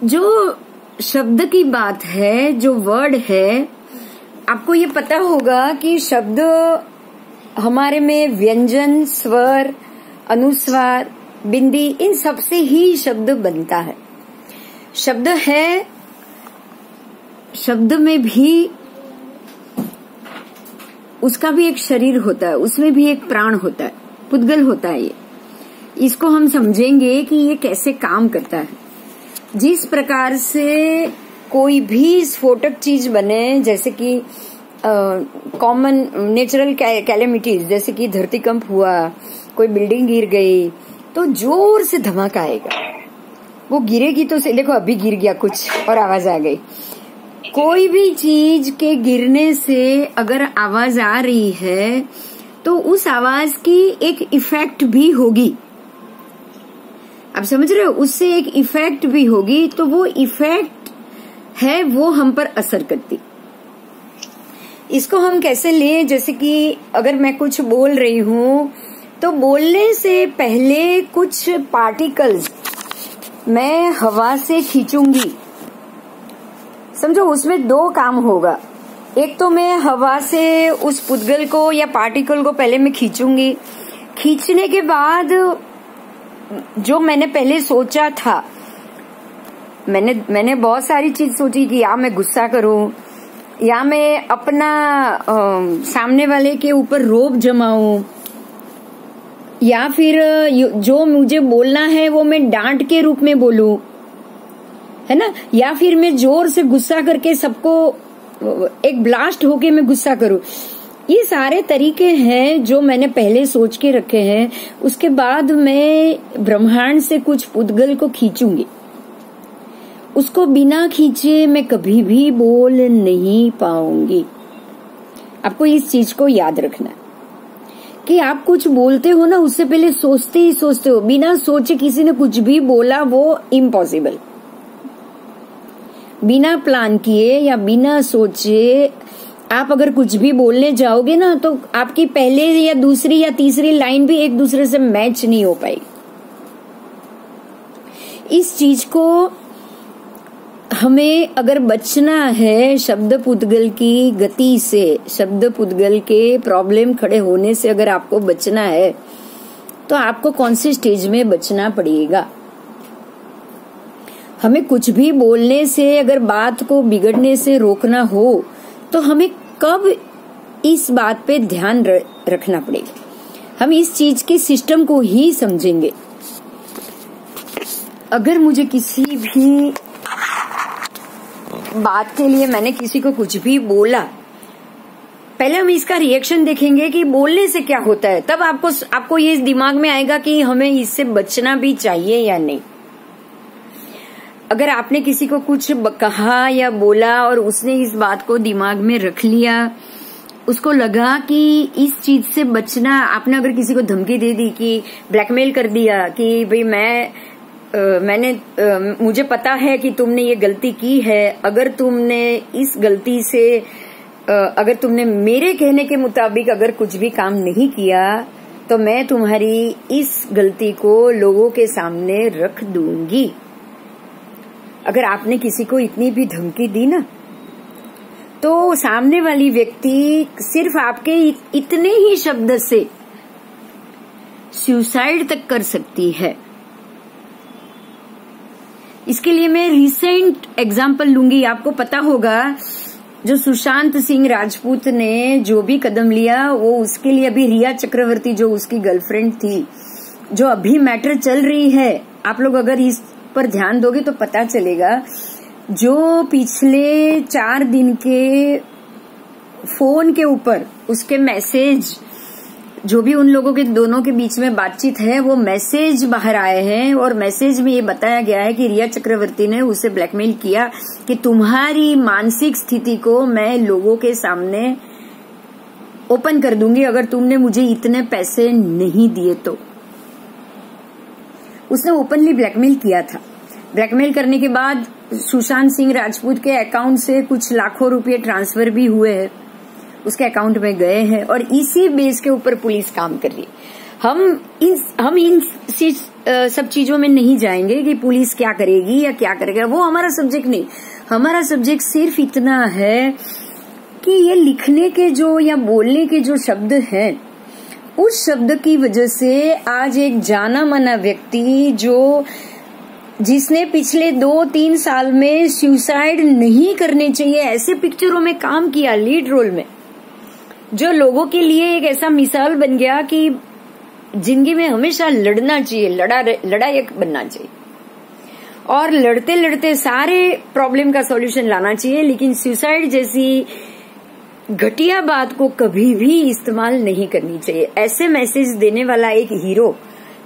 जो शब्द की बात है, जो वर्ड है, आपको ये पता होगा कि शब्द हमारे में व्यंजन, स्वर, अनुस्वार, बिंदी, इन सब से ही शब्द बनता है। शब्द है, शब्द में भी उसका भी एक शरीर होता है, उसमें भी एक प्राण होता है, पुद्गल होता है। ये इसको हम समझेंगे कि ये कैसे काम करता है। जिस प्रकार से कोई भी स्फोटक चीज बने, जैसे कि कॉमन नेचुरल कैलेमिटीज, जैसे कि धरतीकंप हुआ, कोई बिल्डिंग गिर गई, तो जोर से धमाका आएगा। वो गिरेगी तो देखो अभी गिर गया कुछ और आवाज आ गई। कोई भी चीज के गिरने से अगर आवाज आ रही है तो उस आवाज की एक इफेक्ट भी होगी। आप समझ रहे हो? उससे एक इफेक्ट भी होगी, तो वो इफेक्ट है वो हम पर असर करती। इसको हम कैसे लें? जैसे कि अगर मैं कुछ बोल रही हूं तो बोलने से पहले कुछ पार्टिकल्स मैं हवा से खींचूंगी। समझो, उसमें दो काम होगा। एक तो मैं हवा से उस पुद्गल को या पार्टिकल को पहले मैं खींचूंगी। खींचने के बाद जो मैंने पहले सोचा था, मैंने बहुत सारी चीज सोची कि या मैं गुस्सा करूं, या मैं अपना सामने वाले के ऊपर रोब जमाऊं, या फिर जो मुझे बोलना है वो मैं डांट के रूप में बोलूं, है ना, या फिर मैं जोर से गुस्सा करके सबको एक ब्लास्ट होके मैं गुस्सा करूं। ये सारे तरीके हैं जो मैंने पहले सोच के रखे हैं। उसके बाद मैं ब्रह्मांड से कुछ पुद्गल को खींचूंगी। उसको बिना खींचे मैं कभी भी बोल नहीं पाऊंगी। आपको इस चीज को याद रखना है कि आप कुछ बोलते हो ना, उससे पहले सोचते ही सोचते हो। बिना सोचे किसी ने कुछ भी बोला वो इम्पॉसिबल। बिना प्लान किए या बिना सोचे आप अगर कुछ भी बोलने जाओगे ना, तो आपकी पहले या दूसरी या तीसरी लाइन भी एक दूसरे से मैच नहीं हो पाएगी। इस चीज को हमें अगर बचना है, शब्द पुद्गल की गति से, शब्द पुद्गल के प्रॉब्लम खड़े होने से अगर आपको बचना है, तो आपको कौन सी स्टेज में बचना पड़ेगा? हमें कुछ भी बोलने से, अगर बात को बिगड़ने से रोकना हो, तो हमें कब इस बात पे ध्यान रखना पड़ेगा? हम इस चीज के सिस्टम को ही समझेंगे। अगर मुझे किसी भी बात के लिए मैंने किसी को कुछ भी बोला, पहले हम इसका रिएक्शन देखेंगे कि बोलने से क्या होता है, तब आपको ये दिमाग में आएगा कि हमें इससे बचना भी चाहिए या नहीं। अगर आपने किसी को कुछ कहा या बोला और उसने इस बात को दिमाग में रख लिया, उसको लगा कि इस चीज से बचना, आपने अगर किसी को धमकी दे दी कि ब्लैकमेल कर दिया कि भाई मुझे पता है कि तुमने ये गलती की है, अगर तुमने इस गलती से अगर तुमने मेरे कहने के मुताबिक अगर कुछ भी काम नहीं किया, तो मैं तुम्हारी इस गलती को लोगों के सामने रख दूंगी। अगर आपने किसी को इतनी भी धमकी दी ना, तो सामने वाली व्यक्ति सिर्फ आपके इतने ही शब्द से सुसाइड तक कर सकती है। इसके लिए मैं रिसेंट एग्जाम्पल लूंगी। आपको पता होगा, जो सुशांत सिंह राजपूत ने जो भी कदम लिया, वो उसके लिए अभी रिया चक्रवर्ती, जो उसकी गर्लफ्रेंड थी, जो अभी मैटर चल रही है, आप लोग अगर इस पर ध्यान दोगे तो पता चलेगा, जो पिछले 4 दिन के फोन के ऊपर उसके मैसेज, जो भी उन लोगों के दोनों के बीच में बातचीत है, वो मैसेज बाहर आए हैं। और मैसेज में ये बताया गया है कि रिया चक्रवर्ती ने उसे ब्लैकमेल किया कि तुम्हारी मानसिक स्थिति को मैं लोगों के सामने ओपन कर दूंगी अगर तुमने मुझे इतने पैसे नहीं दिए तो। उसने ओपनली ब्लैकमेल किया था। ब्लैकमेल करने के बाद सुशांत सिंह राजपूत के अकाउंट से कुछ लाखों रुपए ट्रांसफर भी हुए हैं, उसके अकाउंट में गए हैं, और इसी बेस के ऊपर पुलिस काम कर रही है। हम इन सब चीजों में नहीं जाएंगे कि पुलिस क्या करेगी या क्या करेगा, वो हमारा सब्जेक्ट नहीं। हमारा सब्जेक्ट सिर्फ इतना है कि ये लिखने के जो या बोलने के जो शब्द हैं, उस शब्द की वजह से आज एक जाना माना व्यक्ति जिसने पिछले 2-3 साल में सुसाइड नहीं करने चाहिए ऐसे पिक्चरों में काम किया लीड रोल में, जो लोगों के लिए एक ऐसा मिसाल बन गया कि जिंदगी में हमेशा लड़ना चाहिए, लड़ायक बनना चाहिए और लड़ते लड़ते सारे प्रॉब्लम का सॉल्यूशन लाना चाहिए, लेकिन सुसाइड जैसी घटिया बात को कभी भी इस्तेमाल नहीं करनी चाहिए। ऐसे मैसेज देने वाला एक हीरो,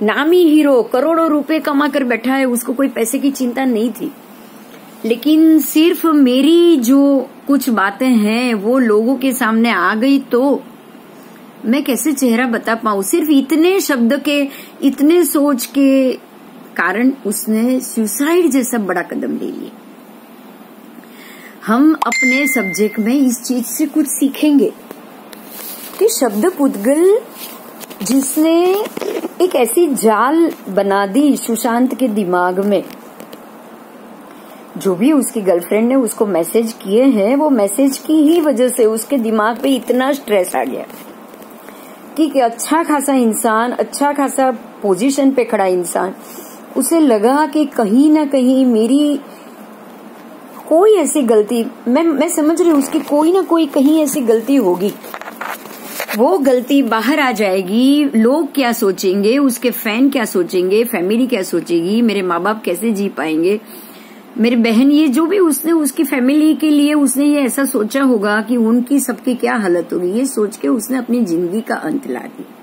नामी हीरो, करोड़ों रुपए कमा कर बैठा है, उसको कोई पैसे की चिंता नहीं थी, लेकिन सिर्फ मेरी जो कुछ बातें हैं वो लोगों के सामने आ गई तो मैं कैसे चेहरा बता पाऊं। सिर्फ इतने शब्द के, इतने सोच के कारण उसने सुसाइड जैसा बड़ा कदम ले लिया। हम अपने सब्जेक्ट में इस चीज से कुछ सीखेंगे कि शब्द पुद्गल जिसने एक ऐसी जाल बना दी सुशांत के दिमाग में, जो भी उसकी गर्लफ्रेंड ने उसको मैसेज किए हैं, वो मैसेज की ही वजह से उसके दिमाग पे इतना स्ट्रेस आ गया कि अच्छा खासा इंसान, अच्छा खासा पोजीशन पे खड़ा इंसान, उसे लगा कि कहीं ना कहीं मेरी कोई ऐसी गलती, मैं समझ रही हूँ उसकी कोई ना कोई कहीं ऐसी गलती होगी, वो गलती बाहर आ जाएगी, लोग क्या सोचेंगे, उसके फैन क्या सोचेंगे, फैमिली क्या सोचेगी, मेरे माँ बाप कैसे जी पाएंगे, मेरी बहन, ये जो भी उसने उसकी फैमिली के लिए उसने ये ऐसा सोचा होगा कि उनकी सबकी क्या हालत होगी, ये सोच के उसने अपनी जिंदगी का अंत ला दिया।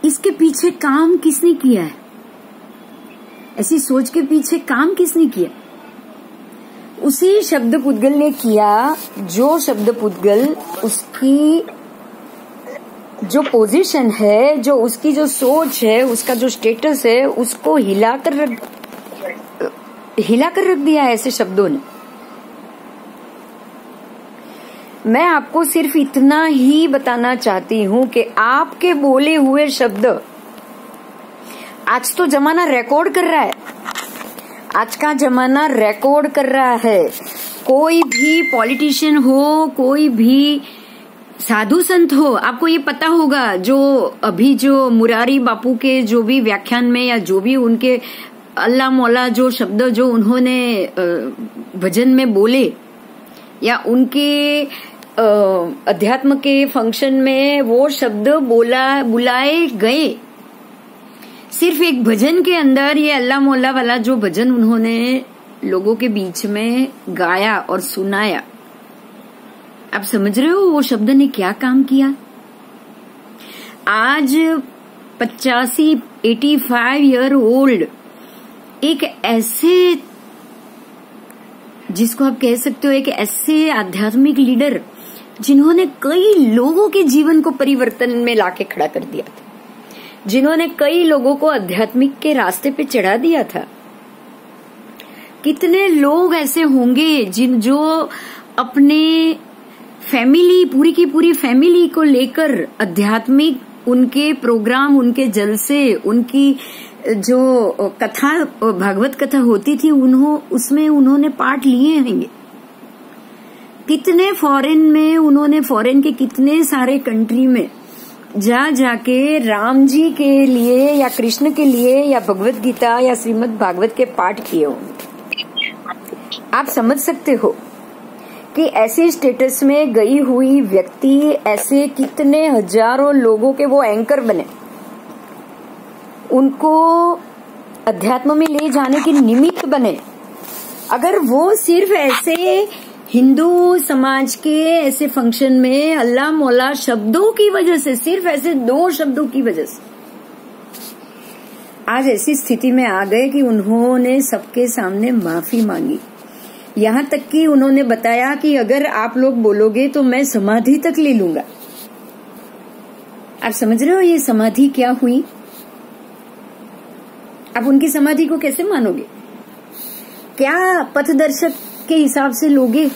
इसके पीछे काम किसने किया है? ऐसी सोच के पीछे काम किसने किया? उसी शब्द पुद्गल ने किया, जो शब्द पुद्गल उसकी जो पोजीशन है, जो उसकी जो सोच है, उसका जो स्टेटस है, उसको हिलाकर रख दिया ऐसे शब्दों ने। मैं आपको सिर्फ इतना ही बताना चाहती हूँ कि आपके बोले हुए शब्द, आज तो जमाना रिकॉर्ड कर रहा है, आज का जमाना रिकॉर्ड कर रहा है। कोई भी पॉलिटिशियन हो, कोई भी साधु संत हो, आपको ये पता होगा, जो अभी जो मुरारी बापू के जो भी व्याख्यान में या जो भी उनके अल्लाह मौला जो शब्द जो उन्होंने भजन में बोले या उनके अध्यात्म के फंक्शन में वो शब्द बुलाए गए, सिर्फ एक भजन के अंदर ये अल्लाह मौला वाला जो भजन उन्होंने लोगों के बीच में गाया और सुनाया, आप समझ रहे हो वो शब्द ने क्या काम किया? आज 85 ईयर ओल्ड एक ऐसे, जिसको आप कह सकते हो एक ऐसे आध्यात्मिक लीडर जिन्होंने कई लोगों के जीवन को परिवर्तन में लाके खड़ा कर दिया था, जिन्होंने कई लोगों को आध्यात्मिक के रास्ते पे चढ़ा दिया था। कितने लोग ऐसे होंगे जो अपने फैमिली, पूरी की पूरी फैमिली को लेकर आध्यात्मिक उनके प्रोग्राम, उनके जलसे, उनकी जो कथा, भागवत कथा होती थी, उसमें उन्होंने पार्ट लिए होंगे। कितने फॉरेन में उन्होंने, फॉरेन के कितने सारे कंट्री में जाके राम जी के लिए या कृष्ण के लिए या भगवत गीता या श्रीमद् भागवत के पाठ किए होंगे। आप समझ सकते हो कि ऐसे स्टेटस में गई हुई व्यक्ति ऐसे कितने हजारों लोगों के वो एंकर बने, उनको अध्यात्म में ले जाने के निमित्त बने। अगर वो सिर्फ ऐसे हिंदू समाज के ऐसे फंक्शन में अल्लाह मौला शब्दों की वजह से, सिर्फ ऐसे 2 शब्दों की वजह से आज ऐसी स्थिति में आ गए कि उन्होंने सबके सामने माफी मांगी, यहाँ तक कि उन्होंने बताया कि अगर आप लोग बोलोगे तो मैं समाधि तक ले लूंगा। आप समझ रहे हो ये समाधि क्या हुई? आप उनकी समाधि को कैसे मानोगे? क्या पथदर्शक के हिसाब से लोगे?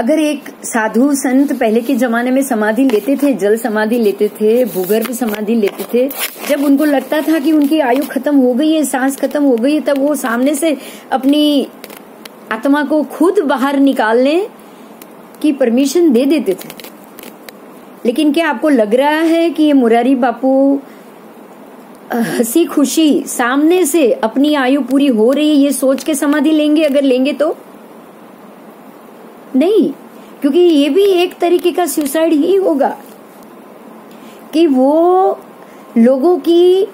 अगर एक साधु संत पहले के जमाने में समाधि लेते थे, जल समाधि लेते थे, भूगर्भ समाधि लेते थे, जब उनको लगता था कि उनकी आयु खत्म हो गई है, सांस खत्म हो गई है, तब वो सामने से अपनी आत्मा को खुद बाहर निकालने की परमिशन दे देते थे। लेकिन क्या आपको लग रहा है कि ये मुरारी बापू हंसी खुशी सामने से अपनी आयु पूरी हो रही है ये सोच के समाधि लेंगे? अगर लेंगे तो नहीं, क्योंकि ये भी एक तरीके का सुसाइड ही होगा कि वो लोगों की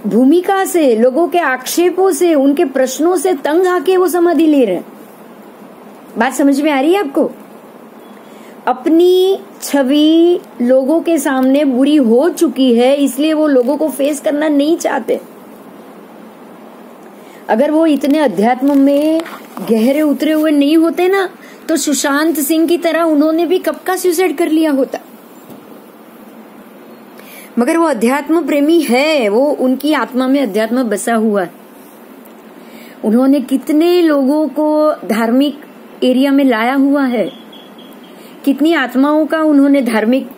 भूमिका से, लोगों के आक्षेपों से, उनके प्रश्नों से तंग आके वो समाधि ले रहे हैं। बात समझ में आ रही है आपको? अपनी छवि लोगों के सामने बुरी हो चुकी है, इसलिए वो लोगों को फेस करना नहीं चाहते। अगर वो इतने अध्यात्म में गहरे उतरे हुए नहीं होते ना, तो सुशांत सिंह की तरह उन्होंने भी कब का सुसाइड कर लिया होता। मगर वो अध्यात्म प्रेमी है, वो उनकी आत्मा में अध्यात्म बसा हुआ है। उन्होंने कितने लोगों को धार्मिक एरिया में लाया हुआ है, कितनी आत्माओं का उन्होंने धार्मिक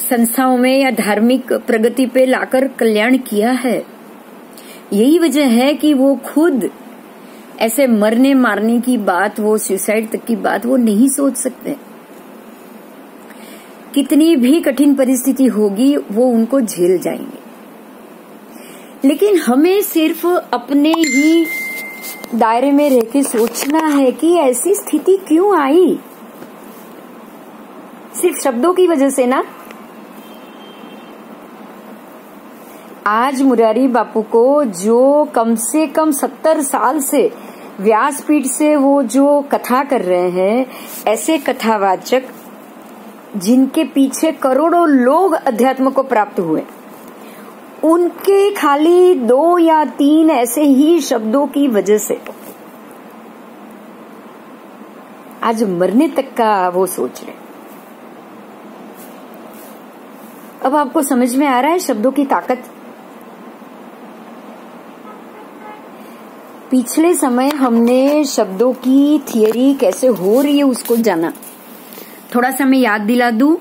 संस्थाओं में या धार्मिक प्रगति पे लाकर कल्याण किया है। यही वजह है कि वो खुद ऐसे मरने मारने की बात, वो सुसाइड तक की बात वो नहीं सोच सकते। कितनी भी कठिन परिस्थिति होगी वो उनको झेल जाएंगे। लेकिन हमें सिर्फ अपने ही दायरे में रह के सोचना है कि ऐसी स्थिति क्यों आई, सिर्फ शब्दों की वजह से ना। आज मुरारी बापू को जो कम से कम 70 साल से व्यासपीठ से वो जो कथा कर रहे हैं, ऐसे कथावाचक जिनके पीछे करोड़ों लोग अध्यात्म को प्राप्त हुए, उनके खाली 2 या 3 ऐसे ही शब्दों की वजह से आज मरने तक का वो सोच रहे। अब आपको समझ में आ रहा है शब्दों की ताकत। पिछले समय हमने शब्दों की थियरी कैसे हो रही है उसको जाना। थोड़ा सा मैं याद दिला दूं,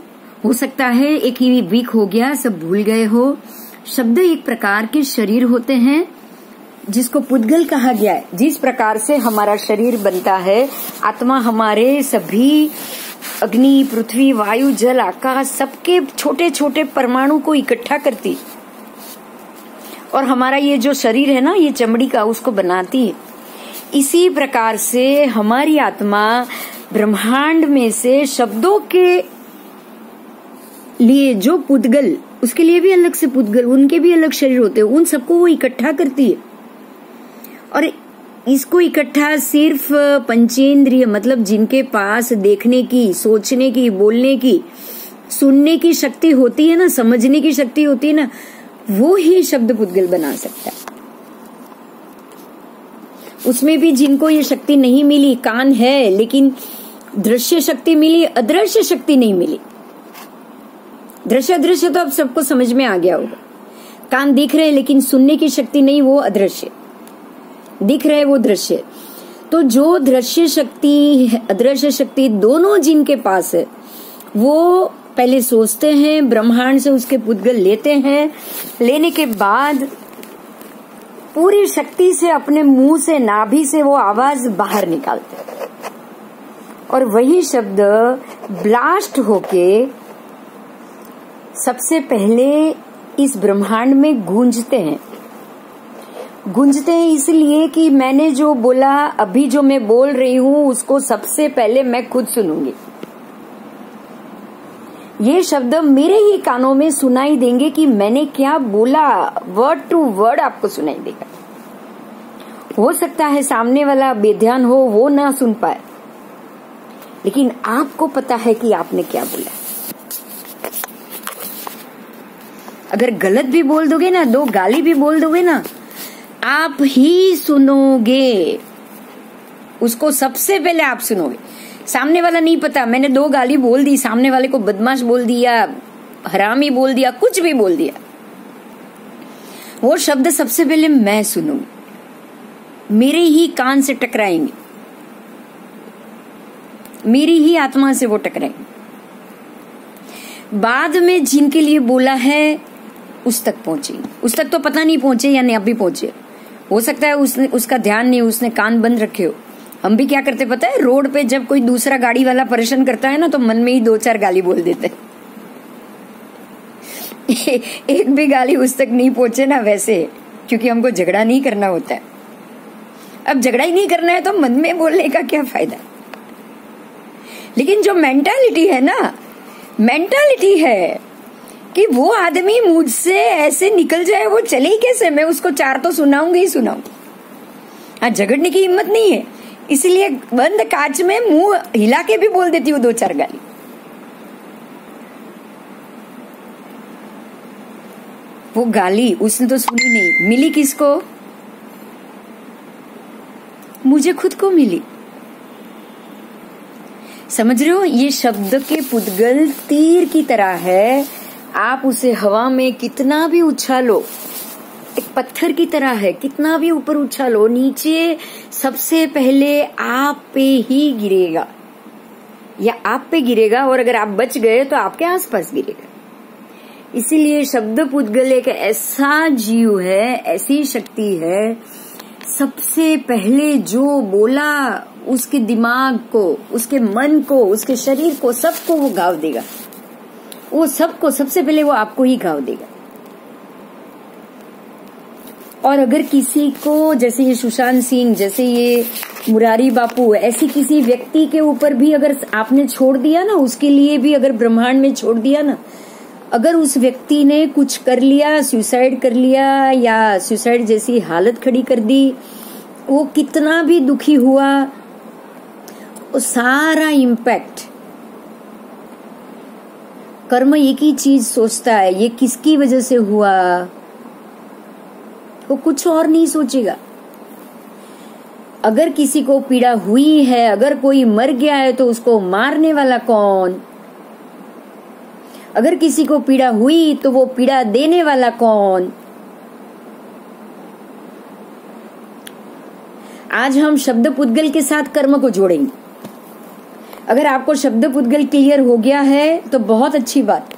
हो सकता है एक ही वीक हो गया, सब भूल गए हो। शब्द एक प्रकार के शरीर होते हैं जिसको पुद्गल कहा गया है। जिस प्रकार से हमारा शरीर बनता है, आत्मा हमारे सभी अग्नि, पृथ्वी, वायु, जल, आकाश सबके छोटे छोटे परमाणु को इकट्ठा करती और हमारा ये जो शरीर है ना, ये चमड़ी का, उसको बनाती है। इसी प्रकार से हमारी आत्मा ब्रह्मांड में से शब्दों के लिए जो पुद्गल, उसके लिए भी अलग से पुद्गल, उनके भी अलग शरीर होते हैं, उन सबको वो इकट्ठा करती है। और इसको इकट्ठा सिर्फ पंचेंद्रिय, मतलब जिनके पास देखने की, सोचने की, बोलने की, सुनने की शक्ति होती है ना, समझने की शक्ति होती है ना, वो ही शब्द पुद्गल बना सकता है। उसमें भी जिनको ये शक्ति नहीं मिली, कान है लेकिन दृश्य शक्ति मिली, अदृश्य शक्ति नहीं मिली। दृश्य अदृश्य तो अब सबको समझ में आ गया होगा। कान दिख रहे लेकिन सुनने की शक्ति नहीं, वो अदृश्य। दिख रहे वो दृश्य। तो जो दृश्य शक्ति, अदृश्य शक्ति दोनों जिनके पास है, वो पहले सोचते हैं, ब्रह्मांड से उसके पुद्गल लेते हैं, लेने के बाद पूरी शक्ति से अपने मुंह से, नाभि से वो आवाज बाहर निकालते हैं और वही शब्द ब्लास्ट होके सबसे पहले इस ब्रह्मांड में गूंजते हैं। गूंजते हैं इसलिए कि मैंने जो बोला, अभी जो मैं बोल रही हूं, उसको सबसे पहले मैं खुद सुनूंगी। ये शब्द मेरे ही कानों में सुनाई देंगे कि मैंने क्या बोला, वर्ड टू वर्ड आपको सुनाई देगा। हो सकता है सामने वाला बेध्यान हो, वो ना सुन पाए, लेकिन आपको पता है कि आपने क्या बोला। अगर गलत भी बोल दोगे ना, 2 गाली भी बोल दोगे ना, आप ही सुनोगे उसको, सबसे पहले आप सुनोगे। सामने वाला नहीं पता, मैंने 2 गाली बोल दी, सामने वाले को बदमाश बोल दिया, हरामी बोल दिया, कुछ भी बोल दिया, वो शब्द सबसे पहले मैं सुनूंगी, मेरे ही कान से टकराएंगे। मेरी ही आत्मा से वो टकराए। बाद में जिनके लिए बोला है उस तक पहुंचे, उस तक तो पता नहीं पहुंचे या नहीं अभी पहुंचे, हो सकता है उसका ध्यान नहीं, उसने कान बंद रखे हो। हम भी क्या करते पता है, रोड पे जब कोई दूसरा गाड़ी वाला परेशान करता है ना तो मन में ही 2-4 गाली बोल देते हैं। एक भी गाली उस तक नहीं पहुंचे ना वैसे, क्योंकि हमको झगड़ा नहीं करना होता है। अब झगड़ा ही नहीं करना है तो मन में बोलने का क्या फायदा। लेकिन जो मेंटालिटी है ना, मेंटालिटी है कि वो आदमी मुझसे ऐसे निकल जाए, वो चले ही कैसे, मैं उसको 4 तो सुनाऊंगी ही सुनाऊंगी। हाँ, झगड़ने की हिम्मत नहीं है, इसलिए बंद कांच में मुंह हिला के भी बोल देती हूँ 2-4 गाली। वो गाली उसने तो सुनी नहीं, मिली किसको? मुझे खुद को मिली। समझ रहे हो, ये शब्द के पुद्गल तीर की तरह है। आप उसे हवा में कितना भी उछालो, एक पत्थर की तरह है, कितना भी ऊपर उछालो, नीचे सबसे पहले आप पे ही गिरेगा या आप पे गिरेगा, और अगर आप बच गए तो आपके आसपास गिरेगा। इसीलिए शब्द पुद्गल एक ऐसा जीव है, ऐसी शक्ति है, सबसे पहले जो बोला उसके दिमाग को, उसके मन को, उसके शरीर को, सबको वो घाव देगा। वो सबको सबसे पहले वो आपको ही घाव देगा। और अगर किसी को, जैसे ये सुशांत सिंह, जैसे ये मुरारी बापू, ऐसी किसी व्यक्ति के ऊपर भी अगर आपने छोड़ दिया ना, उसके लिए भी अगर ब्रह्मांड में छोड़ दिया ना, अगर उस व्यक्ति ने कुछ कर लिया, सुसाइड कर लिया या सुसाइड जैसी हालत खड़ी कर दी, वो कितना भी दुखी हुआ, वो सारा इम्पैक्ट, कर्म एक ही चीज सोचता है, ये किसकी वजह से हुआ, वो कुछ और नहीं सोचेगा। अगर किसी को पीड़ा हुई है, अगर कोई मर गया है तो उसको मारने वाला कौन? अगर किसी को पीड़ा हुई तो वो पीड़ा देने वाला कौन? आज हम शब्द पुद्गल के साथ कर्म को जोड़ेंगे। अगर आपको शब्द पुद्गल क्लियर हो गया है तो बहुत अच्छी बात,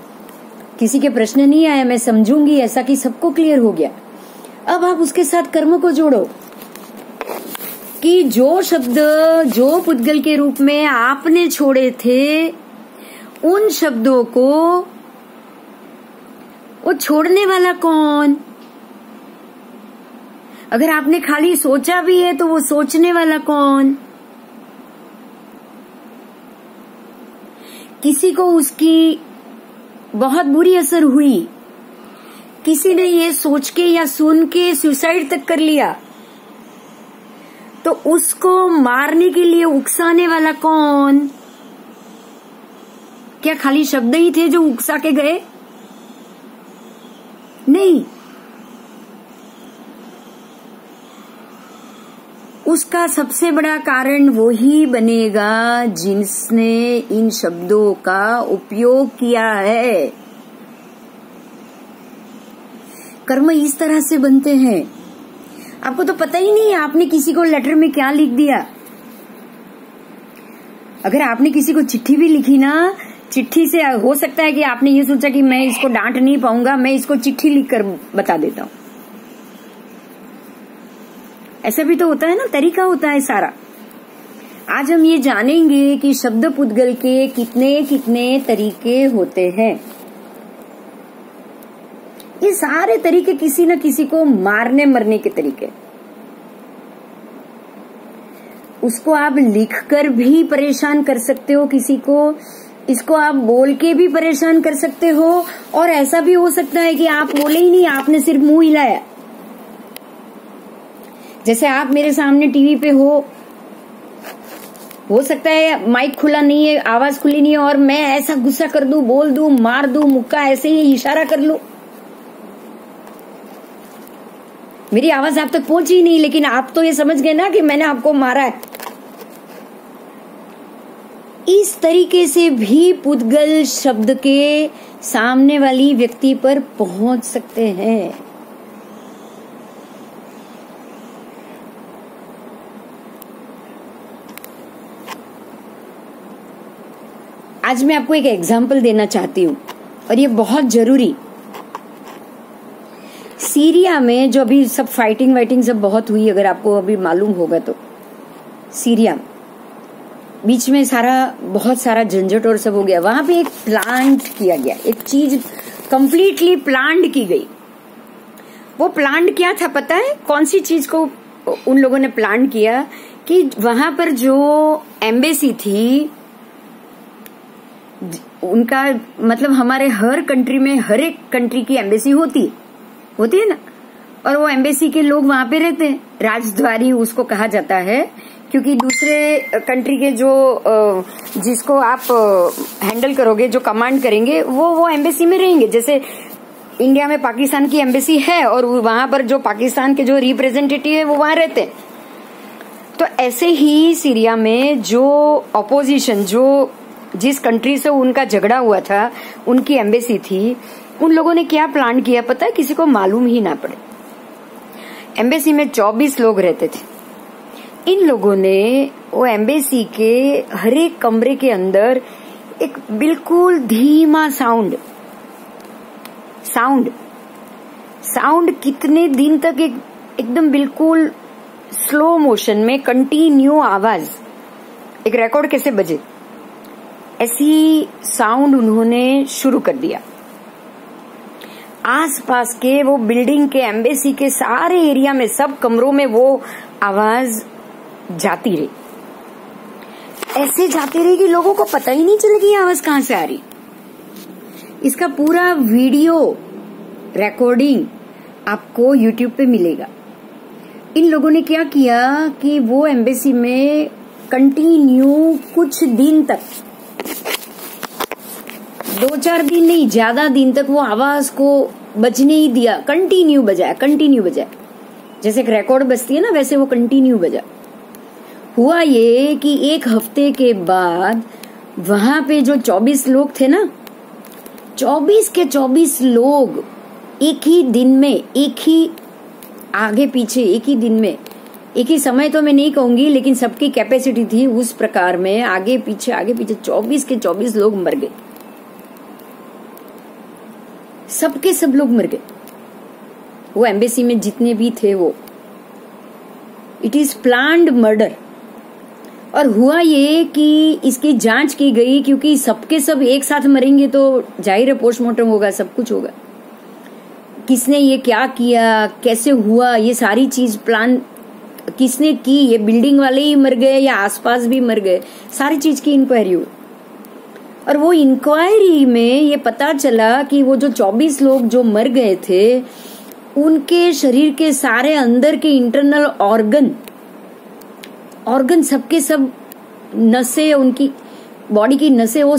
किसी के प्रश्न नहीं आया, मैं समझूंगी ऐसा कि सबको क्लियर हो गया। अब आप उसके साथ कर्म को जोड़ो कि जो शब्द, जो पुद्गल के रूप में आपने छोड़े थे, उन शब्दों को वो छोड़ने वाला कौन? अगर आपने खाली सोचा भी है तो वो सोचने वाला कौन? किसी को उसकी बहुत बुरी असर हुई, किसी ने ये सोच के या सुन के सुसाइड तक कर लिया, तो उसको मारने के लिए उकसाने वाला कौन? क्या खाली शब्द ही थे जो उकसा के गए? नहीं, उसका सबसे बड़ा कारण वो ही बनेगा जिसने इन शब्दों का उपयोग किया है। कर्म इस तरह से बनते हैं, आपको तो पता ही नहीं आपने किसी को लेटर में क्या लिख दिया। अगर आपने किसी को चिट्ठी भी लिखी ना, चिट्ठी से हो सकता है कि आपने ये सोचा कि मैं इसको डांट नहीं पाऊंगा, मैं इसको चिट्ठी लिखकर बता देता हूं। ऐसा भी तो होता है ना, तरीका होता है सारा। आज हम ये जानेंगे कि शब्द पुद्गल के कितने कितने तरीके होते हैं। ये सारे तरीके किसी न किसी को मारने मरने के तरीके। उसको आप लिखकर भी परेशान कर सकते हो किसी को, इसको आप बोल के भी परेशान कर सकते हो, और ऐसा भी हो सकता है कि आप बोले ही नहीं, आपने सिर्फ मुंह हिलाया। जैसे आप मेरे सामने टीवी पे हो सकता है माइक खुला नहीं है, आवाज खुली नहीं है, और मैं ऐसा गुस्सा कर दूं, बोल दूं, मार दूं, मुक्का ऐसे ही इशारा कर लूं, मेरी आवाज आप तक पहुंची ही नहीं, लेकिन आप तो ये समझ गए ना कि मैंने आपको मारा है। इस तरीके से भी पुद्गल शब्द के सामने वाली व्यक्ति पर पहुंच सकते हैं। आज मैं आपको एक एग्जाम्पल देना चाहती हूँ और ये बहुत जरूरी। सीरिया में जो अभी सब फाइटिंग सब बहुत हुई, अगर आपको अभी मालूम होगा तो सीरिया बीच में बहुत सारा झंझट और सब हो गया। वहां पे एक प्लांट किया गया, एक चीज कंप्लीटली प्लांट की गई। वो प्लांट क्या था पता है? कौन सी चीज को उन लोगों ने प्लांट किया कि वहां पर जो एम्बेसी थी उनका, मतलब हमारे हर कंट्री में हर एक कंट्री की एम्बेसी होती है ना, और वो एम्बेसी के लोग वहां पे रहते हैं। राजद्वारी उसको कहा जाता है, क्योंकि दूसरे कंट्री के जो जिसको आप हैंडल करोगे, जो कमांड करेंगे, वो एम्बेसी में रहेंगे। जैसे इंडिया में पाकिस्तान की एम्बेसी है और वहां पर जो पाकिस्तान के जो रिप्रेजेंटेटिव है वो वहां रहते हैं। तो ऐसे ही सीरिया में जो ऑपोजिशन, जो जिस कंट्री से उनका झगड़ा हुआ था, उनकी एम्बेसी थी, उन लोगों ने क्या प्लान किया पता है? किसी को मालूम ही ना पड़े। एम्बेसी में 24 लोग रहते थे। इन लोगों ने वो एम्बेसी के हर एक कमरे के अंदर एक बिल्कुल धीमा साउंड कितने दिन तक एकदम बिल्कुल स्लो मोशन में कंटिन्यू आवाज, एक रिकॉर्ड कैसे बजे, ऐसी साउंड उन्होंने शुरू कर दिया। आसपास के वो बिल्डिंग के, एम्बेसी के सारे एरिया में, सब कमरों में वो आवाज जाती रही, ऐसे जाती रही कि लोगों को पता ही नहीं चलेगी आवाज कहां से आ रही। इसका पूरा वीडियो रिकॉर्डिंग आपको YouTube पे मिलेगा। इन लोगों ने क्या किया कि वो एम्बेसी में कंटिन्यू कुछ दिन तक, 2-4 दिन नहीं, ज्यादा दिन तक वो आवाज को बजने ही दिया। कंटिन्यू बजाया। जैसे एक रिकॉर्ड बजती है ना, वैसे वो कंटिन्यू बजा। हुआ ये कि एक हफ्ते के बाद वहां पे जो 24 लोग थे ना, 24 के 24 लोग एक ही दिन में, एक ही आगे पीछे, एक ही दिन में, एक ही समय तो मैं नहीं कहूंगी, लेकिन सबकी कैपेसिटी थी उस प्रकार में, आगे पीछे 24 के 24 लोग मर गए। सबके सब लोग मर गए। वो एम्बेसी में जितने भी थे वो, इट इज प्लान्ड मर्डर। और हुआ ये कि इसकी जांच की गई, क्योंकि सबके सब एक साथ मरेंगे तो जाहिर है पोस्टमार्टम होगा, सब कुछ होगा। किसने ये क्या किया, कैसे हुआ, ये सारी चीज प्लान किसने की, ये बिल्डिंग वाले ही मर गए या आसपास भी मर गए, सारी चीज की इंक्वायरी हुई। और वो इंक्वायरी में ये पता चला कि वो जो 24 लोग जो मर गए थे, उनके शरीर के सारे अंदर के इंटरनल ऑर्गन सबके सब नसें, उनकी बॉडी की नसें, वो